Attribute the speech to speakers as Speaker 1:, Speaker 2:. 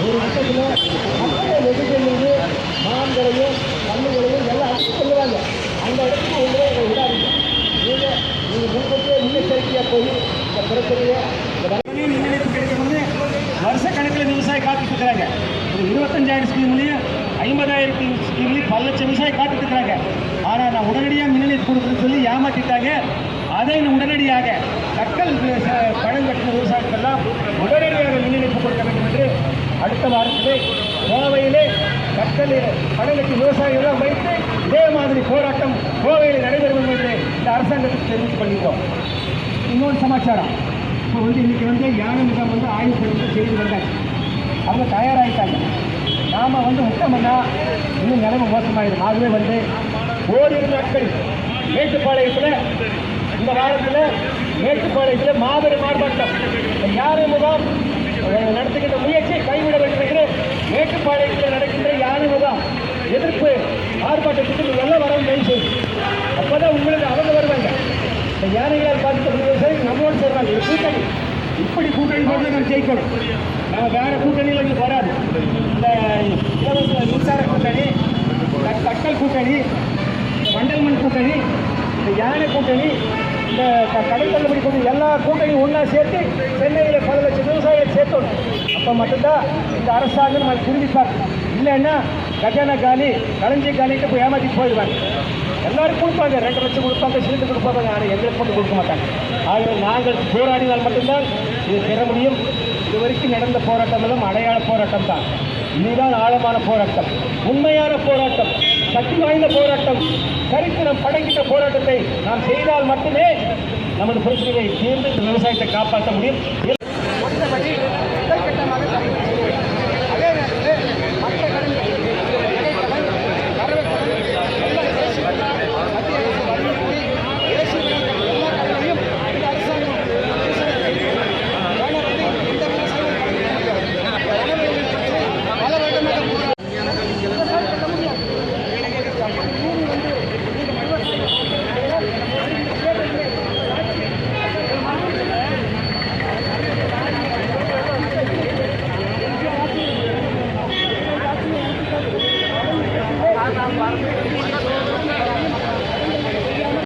Speaker 1: ஒரு கட்டத்தில் மக்களை வெகுஜெல்லுது மான்களையும் கல்லுகளையும் எல்லாம் அடித்து சொல்லுவாங்க. அந்த இடத்துக்கு உங்களே இதை விடாதீங்க. நீங்கள் முன்கூட்டியே முன்னெச்சரிக்கையாக போய் இந்த பிரச்சனையை முன்னெடுப்பு கிடைக்கணும்னு வருஷக்கணக்கில் விவசாயி காத்துட்டு இருக்கிறாங்க. ஒரு 25,000 ஸ்கீம்லையும் 50,000 ஸ்கீம்லையும் பல லட்சம் விவசாயி காத்துட்டு இருக்கிறாங்க. ஆனால் நான் உடனடியாக மின்னணைப்பு கொடுக்குறேன்னு சொல்லி ஏமாற்றிட்டாங்க. அதை உடனடியாக தக்கல் பணம் கட்டின விவசாயிகள்லாம் உடனடியாக மின்னணைப்பு கொடுக்க வேண்டும் என்று அடுத்த வாரத்திலே கோவையிலே தக்கல் பணம் கட்டி விவசாயிகள்லாம் வைத்து இதே மாதிரி போராட்டம் கோவையில் நடைபெறும் என்று இந்த அரசாங்கத்துக்கு தெரிவித்து பண்ணியிருக்கோம். இன்னொரு சமாச்சாரம், இப்போ இன்னைக்கு யானை முகாம் ஆய்வு பண்ணி செய்து வந்தாச்சு. அவங்க தயாராகிட்டாங்க. நாம் விட்டோம்னா இன்னும் நிலைமை மோசமாயிடும். ஆகவே ஓரிரு நாட்கள் மேட்டுப்பாளையத்தில் இந்த வாரத்தில் மேட்டுப்பாளையத்தில் மாபெரும் ஆர்ப்பாட்டம் யானை முகாம் நடத்துகின்ற முயற்சியை கைவிட வேண்டும் என்று மேட்டுப்பாளையத்தில் நடக்கின்ற யானை முகாம் எதிர்ப்பு ஆர்ப்பாட்டத்துக்கு எல்லாம் வரவும் தயவு செய்து. அப்போதான் உங்களுக்கு அவங்க வருவாங்க. இந்த யானைகளால் பாதிக்கப்பட்ட நம்மளோடு சொல்றாங்க. இது கூட்டணி, இப்படி கூட்டணி போட்டு நம்ம ஜெயிக்கணும். நம்ம வேற கூட்டணியில் இங்கே வராது. இந்த இலவச மின்சார கூட்டணி, தக்கல் கூட்டணி, மண்டல் மண் கூட்டணி, இந்த யானை கூட்டணி, இந்த கடல் தள்ளுபடி கூட்டணி எல்லா கூட்டணியும் ஒன்றா சேர்த்து சென்னையில் பல லட்சம் விவசாயிகளை சேர்த்தணும். அப்போ மட்டும்தான் இந்த அரசாங்கம் நம்ம திரும்பிப்பார். இல்லைன்னா கஜானா காலி கலைஞ்சி காலிட்டு போய் ஏமாற்றிட்டு போயிடுவாங்க. எல்லாரும் கொடுப்பாங்க, 2 லட்சம் கொடுப்பாங்க, சிலிண்டர் கொடுப்பாங்க. ஆனால் எங்களுக்கு கொண்டு கொடுக்க மாட்டாங்க. ஆகவே நாங்கள் போராடினால் மட்டும்தான் இது பெற முடியும். இதுவரைக்கும் நடந்த போராட்டம் எல்லாம் அடையாள போராட்டம் தான். இதுதான் ஆழமான போராட்டம், உண்மையான போராட்டம், சக்தி வாய்ந்த போராட்டம், சரித்திரம் படைக்கின்ற போராட்டத்தை நாம் செய்தால் மட்டுமே நமது பிரச்சனையை தீர்ந்து விவசாயத்தை காப்பாற்ற முடியும்.
Speaker 2: Para